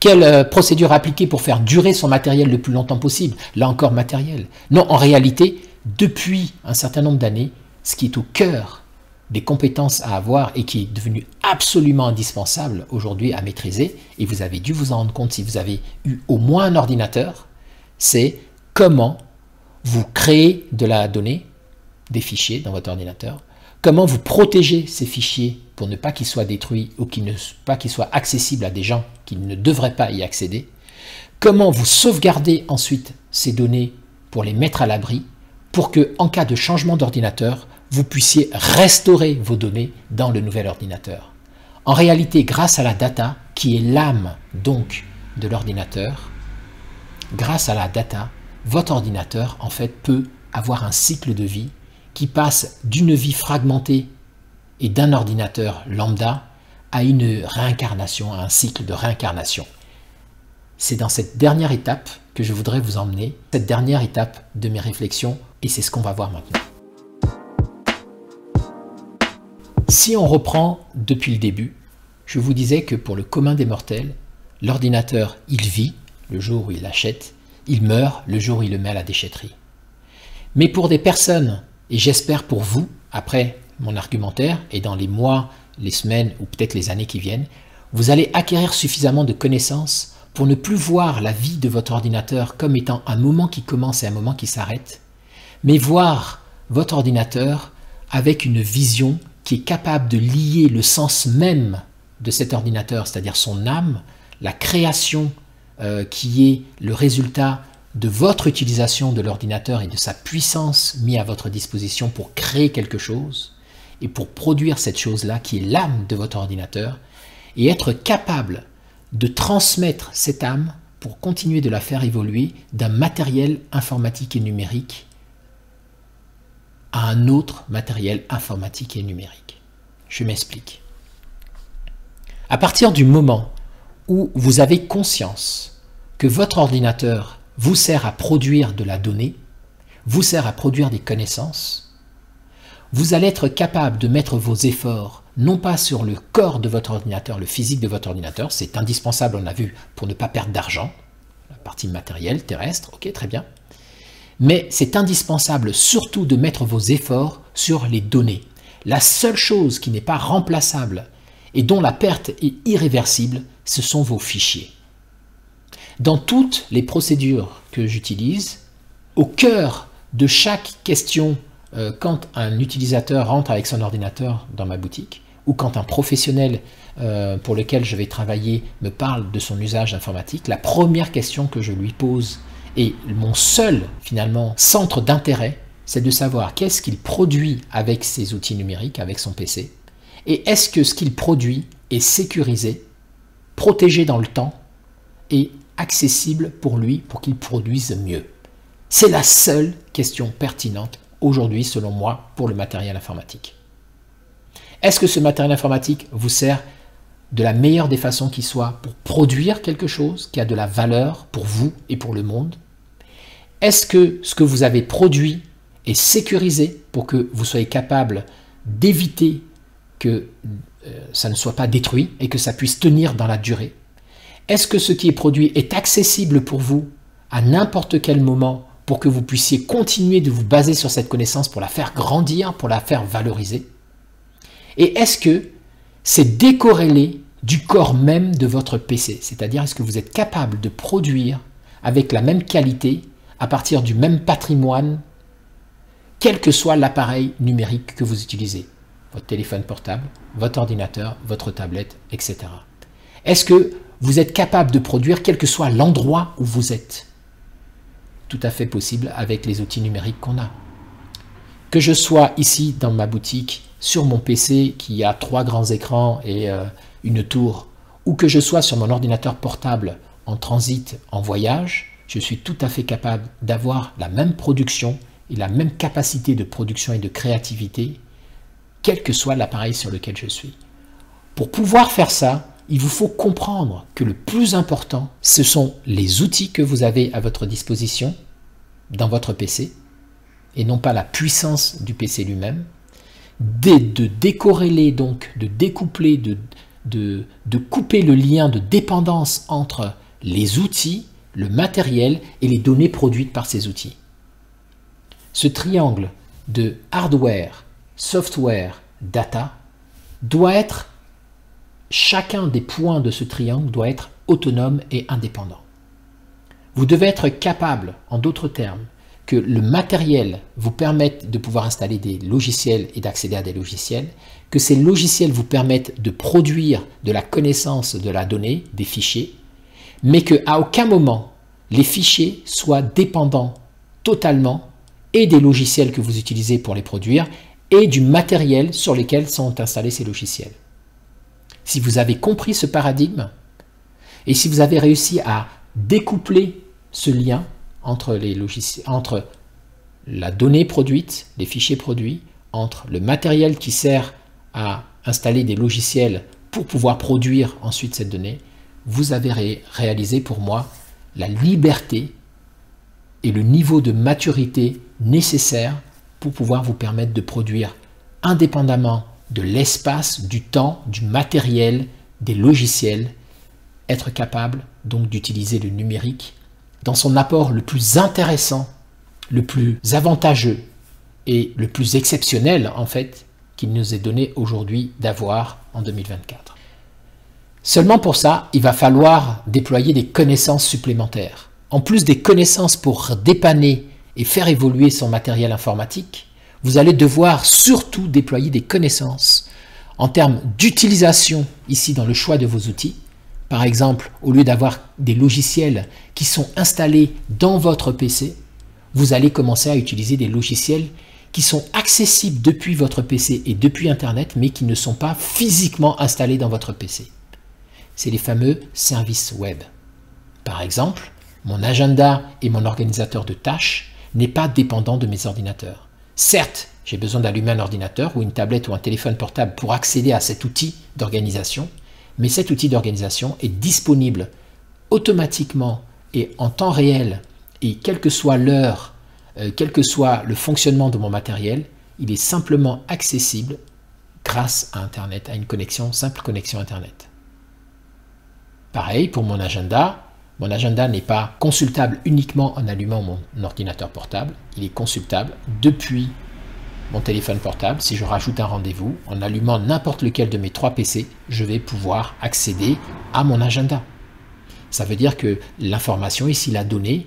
Quelle procédure appliquer pour faire durer son matériel le plus longtemps possible, là encore matériel. Non, en réalité, depuis un certain nombre d'années, ce qui est au cœur des compétences à avoir et qui est devenu absolument indispensable aujourd'hui à maîtriser, et vous avez dû vous en rendre compte si vous avez eu au moins un ordinateur, c'est comment vous créez de la donnée, des fichiers dans votre ordinateur, comment vous protégez ces fichiers pour ne pas qu'ils soient détruits ou pas qu'ils soient accessibles à des gens qui ne devraient pas y accéder, comment vous sauvegardez ensuite ces données pour les mettre à l'abri, pour que, en cas de changement d'ordinateur, vous puissiez restaurer vos données dans le nouvel ordinateur. En réalité, grâce à la data, qui est l'âme donc de l'ordinateur, grâce à la data, votre ordinateur en fait peut avoir un cycle de vie qui passe d'une vie fragmentée et d'un ordinateur lambda à une réincarnation, à un cycle de réincarnation. C'est dans cette dernière étape que je voudrais vous emmener, cette dernière étape de mes réflexions, et c'est ce qu'on va voir maintenant. Si on reprend depuis le début, je vous disais que pour le commun des mortels, l'ordinateur, il vit le jour où il l'achète, il meurt le jour où il le met à la déchetterie. Mais pour des personnes, et j'espère pour vous, après mon argumentaire, et dans les mois, les semaines ou peut-être les années qui viennent, vous allez acquérir suffisamment de connaissances pour ne plus voir la vie de votre ordinateur comme étant un moment qui commence et un moment qui s'arrête, mais voir votre ordinateur avec une vision qui est capable de lier le sens même de cet ordinateur, c'est-à-dire son âme, la création qui est le résultat de votre utilisation de l'ordinateur et de sa puissance mise à votre disposition pour créer quelque chose et pour produire cette chose-là qui est l'âme de votre ordinateur, et être capable de transmettre cette âme pour continuer de la faire évoluer d'un matériel informatique et numérique à un autre matériel informatique et numérique. Je m'explique. À partir du moment où vous avez conscience que votre ordinateur vous sert à produire de la donnée, vous sert à produire des connaissances, vous allez être capable de mettre vos efforts non pas sur le corps de votre ordinateur, le physique de votre ordinateur, c'est indispensable, on a vu, pour ne pas perdre d'argent, la partie matérielle, terrestre, ok, très bien, mais c'est indispensable surtout de mettre vos efforts sur les données. La seule chose qui n'est pas remplaçable et dont la perte est irréversible, ce sont vos fichiers. Dans toutes les procédures que j'utilise, au cœur de chaque question, quand un utilisateur rentre avec son ordinateur dans ma boutique, ou quand un professionnel pour lequel je vais travailler me parle de son usage informatique, la première question que je lui pose, et mon seul finalement centre d'intérêt, c'est de savoir qu'est-ce qu'il produit avec ses outils numériques, avec son PC, et est-ce que ce qu'il produit est sécurisé, protégé dans le temps et accessible pour lui pour qu'il produise mieux. C'est la seule question pertinente aujourd'hui, selon moi, pour le matériel informatique. Est-ce que ce matériel informatique vous sert de la meilleure des façons qui soit pour produire quelque chose qui a de la valeur pour vous et pour le monde? Est-ce que ce que vous avez produit est sécurisé pour que vous soyez capable d'éviter que ça ne soit pas détruit et que ça puisse tenir dans la durée? Est-ce que ce qui est produit est accessible pour vous à n'importe quel moment pour que vous puissiez continuer de vous baser sur cette connaissance pour la faire grandir, pour la faire valoriser? Et est-ce que c'est décorrélé du corps même de votre PC? C'est-à-dire, est-ce que vous êtes capable de produire avec la même qualité, à partir du même patrimoine, quel que soit l'appareil numérique que vous utilisez? Votre téléphone portable, votre ordinateur, votre tablette, etc. Est-ce que vous êtes capable de produire quel que soit l'endroit où vous êtes? Tout à fait possible avec les outils numériques qu'on a. Que je sois ici dans ma boutique, sur mon PC qui a 3 grands écrans et une tour, ou que je sois sur mon ordinateur portable en transit, en voyage, je suis tout à fait capable d'avoir la même production et la même capacité de production et de créativité, quel que soit l'appareil sur lequel je suis. Pour pouvoir faire ça, il vous faut comprendre que le plus important, ce sont les outils que vous avez à votre disposition dans votre PC, et non pas la puissance du PC lui-même, de décorréler, donc de découpler, de couper le lien de dépendance entre les outils, le matériel et les données produites par ces outils. Ce triangle de hardware, software, data doit être, chacun des points de ce triangle doit être autonome et indépendant. Vous devez être capable, en d'autres termes, que le matériel vous permette de pouvoir installer des logiciels et d'accéder à des logiciels, que ces logiciels vous permettent de produire de la connaissance de la donnée, des fichiers, mais qu'à aucun moment les fichiers soient dépendants totalement et des logiciels que vous utilisez pour les produire et du matériel sur lequel sont installés ces logiciels. Si vous avez compris ce paradigme et si vous avez réussi à découpler ce lien entre les logiciels, entre la donnée produite, les fichiers produits, entre le matériel qui sert à installer des logiciels pour pouvoir produire ensuite cette donnée, vous avez réalisé pour moi la liberté et le niveau de maturité nécessaire pour pouvoir vous permettre de produire indépendamment de l'espace, du temps, du matériel, des logiciels, être capable donc d'utiliser le numérique dans son apport le plus intéressant, le plus avantageux et le plus exceptionnel en fait qu'il nous est donné aujourd'hui d'avoir en 2024. Seulement pour ça, il va falloir déployer des connaissances supplémentaires. En plus des connaissances pour dépanner et faire évoluer son matériel informatique, vous allez devoir surtout déployer des connaissances en termes d'utilisation ici dans le choix de vos outils. Par exemple, au lieu d'avoir des logiciels qui sont installés dans votre PC, vous allez commencer à utiliser des logiciels qui sont accessibles depuis votre PC et depuis Internet, mais qui ne sont pas physiquement installés dans votre PC. C'est les fameux services web. Par exemple, mon agenda et mon organisateur de tâches n'est pas dépendant de mes ordinateurs. Certes, j'ai besoin d'allumer un ordinateur ou une tablette ou un téléphone portable pour accéder à cet outil d'organisation, mais cet outil d'organisation est disponible automatiquement et en temps réel, et quelle que soit l'heure, quel que soit le fonctionnement de mon matériel, il est simplement accessible grâce à Internet, à une simple connexion Internet. Pareil pour mon agenda n'est pas consultable uniquement en allumant mon ordinateur portable, il est consultable depuis mon téléphone portable. Si je rajoute un rendez-vous, en allumant n'importe lequel de mes 3 PC, je vais pouvoir accéder à mon agenda. Ça veut dire que l'information ici, la donnée,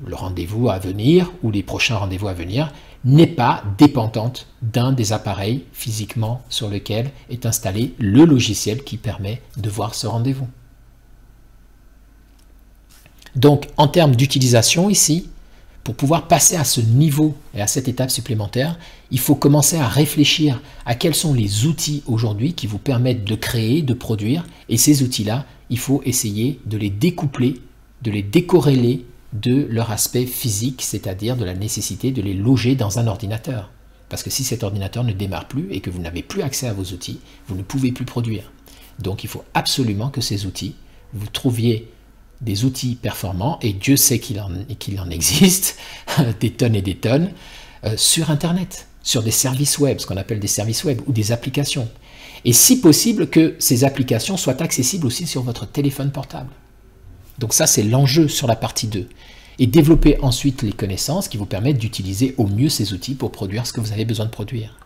le rendez-vous à venir ou les prochains rendez-vous à venir, n'est pas dépendante d'un des appareils physiquement sur lequel est installé le logiciel qui permet de voir ce rendez-vous. Donc, en termes d'utilisation ici, pour pouvoir passer à ce niveau et à cette étape supplémentaire, il faut commencer à réfléchir à quels sont les outils aujourd'hui qui vous permettent de créer, de produire. Et ces outils-là, il faut essayer de les découpler, de les décorréler de leur aspect physique, c'est-à-dire de la nécessité de les loger dans un ordinateur. Parce que si cet ordinateur ne démarre plus et que vous n'avez plus accès à vos outils, vous ne pouvez plus produire. Donc, il faut absolument que ces outils, vous trouviez des outils performants, et Dieu sait qu'il en existe, des tonnes et des tonnes, sur Internet, sur des services web, ce qu'on appelle des services web, ou des applications. Et si possible, que ces applications soient accessibles aussi sur votre téléphone portable. Donc ça, c'est l'enjeu sur la partie 2. Et développer ensuite les connaissances qui vous permettent d'utiliser au mieux ces outils pour produire ce que vous avez besoin de produire.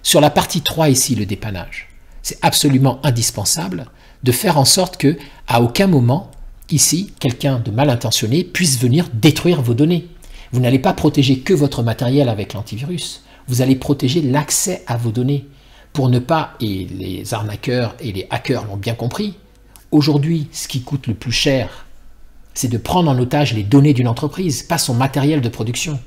Sur la partie 3 ici, le dépannage, c'est absolument indispensable de faire en sorte que, à aucun moment, ici, quelqu'un de mal intentionné puisse venir détruire vos données. Vous n'allez pas protéger que votre matériel avec l'antivirus. Vous allez protéger l'accès à vos données pour ne pas, et les arnaqueurs et les hackers l'ont bien compris, aujourd'hui, ce qui coûte le plus cher, c'est de prendre en otage les données d'une entreprise, pas son matériel de production.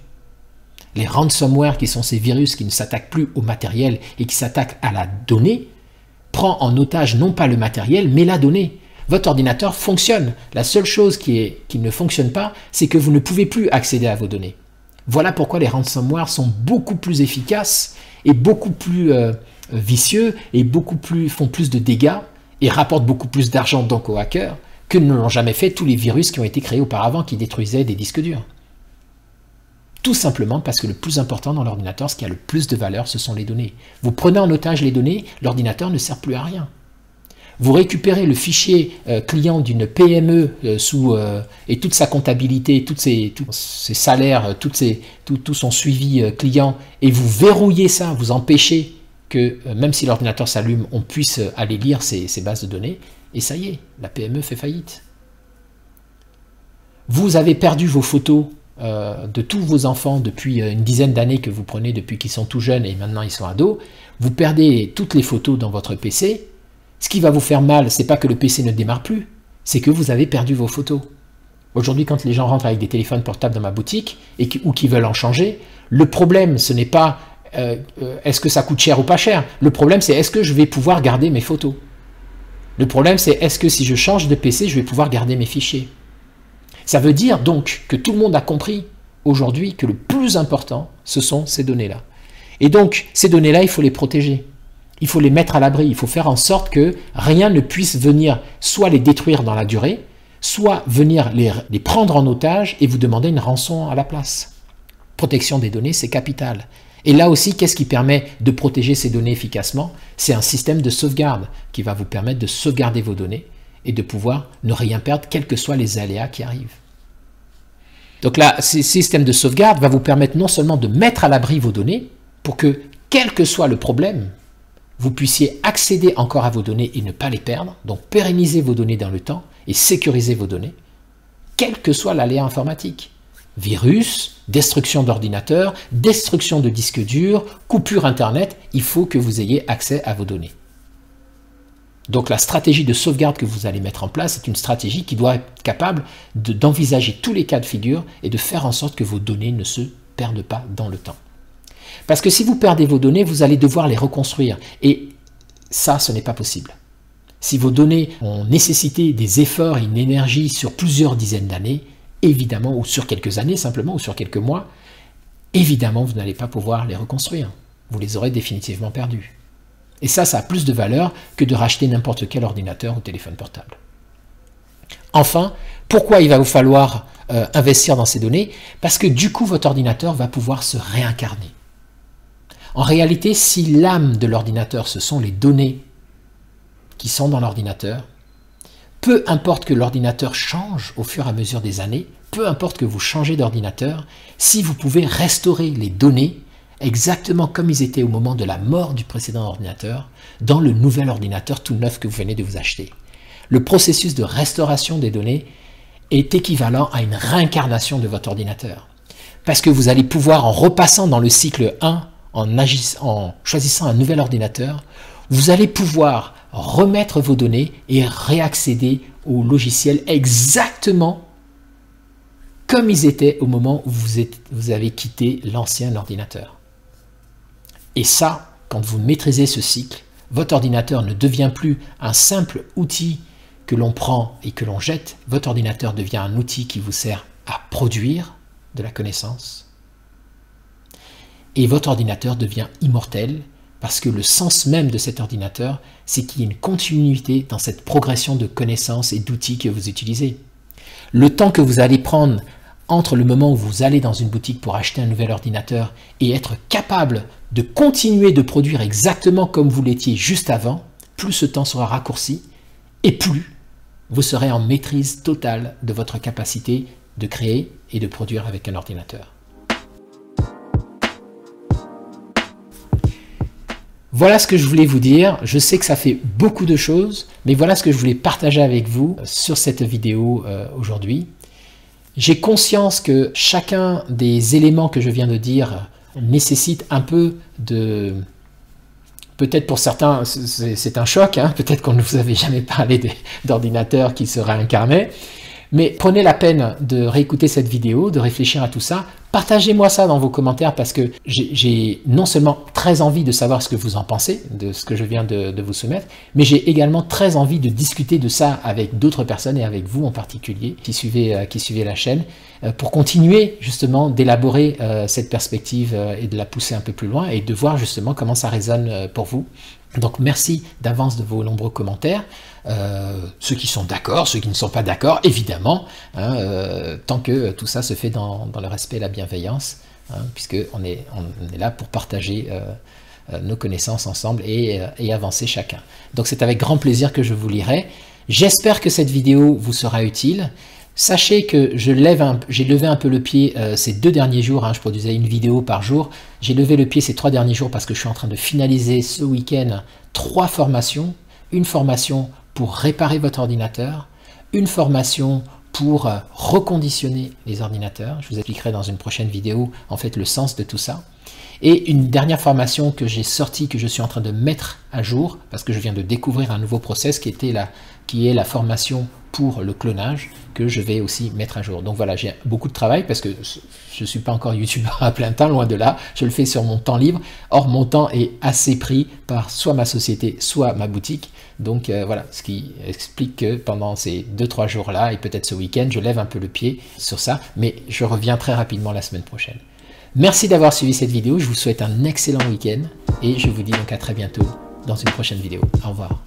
Les ransomware, qui sont ces virus qui ne s'attaquent plus au matériel et qui s'attaquent à la donnée, prend en otage non pas le matériel, mais la donnée. Votre ordinateur fonctionne. La seule chose qui ne fonctionne pas, c'est que vous ne pouvez plus accéder à vos données. Voilà pourquoi les ransomware sont beaucoup plus efficaces et beaucoup plus vicieux et font plus de dégâts et rapportent beaucoup plus d'argent donc aux hackers que ne l'ont jamais fait tous les virus qui ont été créés auparavant qui détruisaient des disques durs. Tout simplement parce que le plus important dans l'ordinateur, ce qui a le plus de valeur, ce sont les données. Vous prenez en otage les données, l'ordinateur ne sert plus à rien. Vous récupérez le fichier client d'une PME et toute sa comptabilité, tous ses salaires, tout son suivi client, et vous verrouillez ça, vous empêchez que, même si l'ordinateur s'allume, on puisse aller lire ces bases de données, et ça y est, la PME fait faillite. Vous avez perdu vos photos de tous vos enfants depuis une dizaine d'années que vous prenez depuis qu'ils sont tout jeunes et maintenant ils sont ados. Vous perdez toutes les photos dans votre PC. Ce qui va vous faire mal, c'est pas que le PC ne démarre plus, c'est que vous avez perdu vos photos. Aujourd'hui, quand les gens rentrent avec des téléphones portables dans ma boutique ou qui veulent en changer, le problème, ce n'est pas est-ce que ça coûte cher ou pas cher. Le problème, c'est est-ce que je vais pouvoir garder mes photos. Le problème, c'est est-ce que si je change de PC, je vais pouvoir garder mes fichiers. Ça veut dire donc que tout le monde a compris aujourd'hui que le plus important, ce sont ces données-là. Et donc, ces données-là, il faut les protéger. Il faut les mettre à l'abri. Il faut faire en sorte que rien ne puisse venir soit les détruire dans la durée, soit venir les prendre en otage et vous demander une rançon à la place. Protection des données, c'est capital. Et là aussi, qu'est-ce qui permet de protéger ces données efficacement? C'est un système de sauvegarde qui va vous permettre de sauvegarder vos données et de pouvoir ne rien perdre, quels que soient les aléas qui arrivent. Donc là, ce système de sauvegarde va vous permettre non seulement de mettre à l'abri vos données, pour que, quel que soit le problème, vous puissiez accéder encore à vos données et ne pas les perdre, donc pérenniser vos données dans le temps et sécuriser vos données, quel que soit l'aléa informatique. Virus, destruction d'ordinateur, destruction de disques durs, coupure Internet, il faut que vous ayez accès à vos données. Donc la stratégie de sauvegarde que vous allez mettre en place est une stratégie qui doit être capable d'envisager tous les cas de figure et de faire en sorte que vos données ne se perdent pas dans le temps. Parce que si vous perdez vos données, vous allez devoir les reconstruire. Et ça, ce n'est pas possible. Si vos données ont nécessité des efforts et une énergie sur plusieurs dizaines d'années, évidemment, ou sur quelques années simplement, ou sur quelques mois, évidemment, vous n'allez pas pouvoir les reconstruire. Vous les aurez définitivement perdus. Et ça a plus de valeur que de racheter n'importe quel ordinateur ou téléphone portable. Enfin, pourquoi il va vous falloir investir dans ces données? Parce que du coup, votre ordinateur va pouvoir se réincarner. En réalité, si l'âme de l'ordinateur, ce sont les données qui sont dans l'ordinateur, peu importe que l'ordinateur change au fur et à mesure des années, peu importe que vous changez d'ordinateur, si vous pouvez restaurer les données exactement comme ils étaient au moment de la mort du précédent ordinateur, dans le nouvel ordinateur tout neuf que vous venez de vous acheter. Le processus de restauration des données est équivalent à une réincarnation de votre ordinateur. Parce que vous allez pouvoir, en repassant dans le cycle 1, en choisissant un nouvel ordinateur, vous allez pouvoir remettre vos données et réaccéder au logiciel exactement comme ils étaient au moment où vous avez quitté l'ancien ordinateur. Et ça, quand vous maîtrisez ce cycle, votre ordinateur ne devient plus un simple outil que l'on prend et que l'on jette. Votre ordinateur devient un outil qui vous sert à produire de la connaissance. Et votre ordinateur devient immortel parce que le sens même de cet ordinateur, c'est qu'il y a une continuité dans cette progression de connaissances et d'outils que vous utilisez. Le temps que vous allez prendre entre le moment où vous allez dans une boutique pour acheter un nouvel ordinateur et être capable de continuer de produire exactement comme vous l'étiez juste avant, plus ce temps sera raccourci et plus vous serez en maîtrise totale de votre capacité de créer et de produire avec un ordinateur. Voilà ce que je voulais vous dire. Je sais que ça fait beaucoup de choses, mais voilà ce que je voulais partager avec vous sur cette vidéo aujourd'hui. J'ai conscience que chacun des éléments que je viens de dire nécessite un peu de... Peut-être pour certains, c'est un choc, hein, peut-être qu'on ne vous avait jamais parlé d'ordinateur qui se réincarnait. Mais prenez la peine de réécouter cette vidéo, de réfléchir à tout ça. Partagez-moi ça dans vos commentaires parce que j'ai non seulement très envie de savoir ce que vous en pensez, de ce que je viens de vous soumettre, mais j'ai également très envie de discuter de ça avec d'autres personnes et avec vous en particulier qui suivez la chaîne pour continuer justement d'élaborer cette perspective et de la pousser un peu plus loin et de voir justement comment ça résonne pour vous. Donc merci d'avance de vos nombreux commentaires, ceux qui sont d'accord, ceux qui ne sont pas d'accord, évidemment, hein, tant que tout ça se fait dans le respect et la bienveillance, hein, puisqu'on est là pour partager nos connaissances ensemble et avancer chacun. Donc c'est avec grand plaisir que je vous lirai. J'espère que cette vidéo vous sera utile. Sachez que j'ai levé un peu le pied ces 2 derniers jours, hein, je produisais une vidéo par jour. J'ai levé le pied ces 3 derniers jours parce que je suis en train de finaliser ce week-end 3 formations. Une formation pour réparer votre ordinateur, une formation pour reconditionner les ordinateurs. Je vous expliquerai dans une prochaine vidéo en fait le sens de tout ça. Et une dernière formation que j'ai sortie, que je suis en train de mettre à jour, parce que je viens de découvrir un nouveau process qui est la formation pour le clonage, que je vais aussi mettre à jour. Donc voilà, j'ai beaucoup de travail parce que je ne suis pas encore youtubeur à plein temps, loin de là. Je le fais sur mon temps libre. Or, mon temps est assez pris par soit ma société, soit ma boutique. Donc voilà, ce qui explique que pendant ces 2-3 jours-là, et peut-être ce week-end, je lève un peu le pied sur ça. Mais je reviens très rapidement la semaine prochaine. Merci d'avoir suivi cette vidéo. Je vous souhaite un excellent week-end. Et je vous dis donc à très bientôt dans une prochaine vidéo. Au revoir.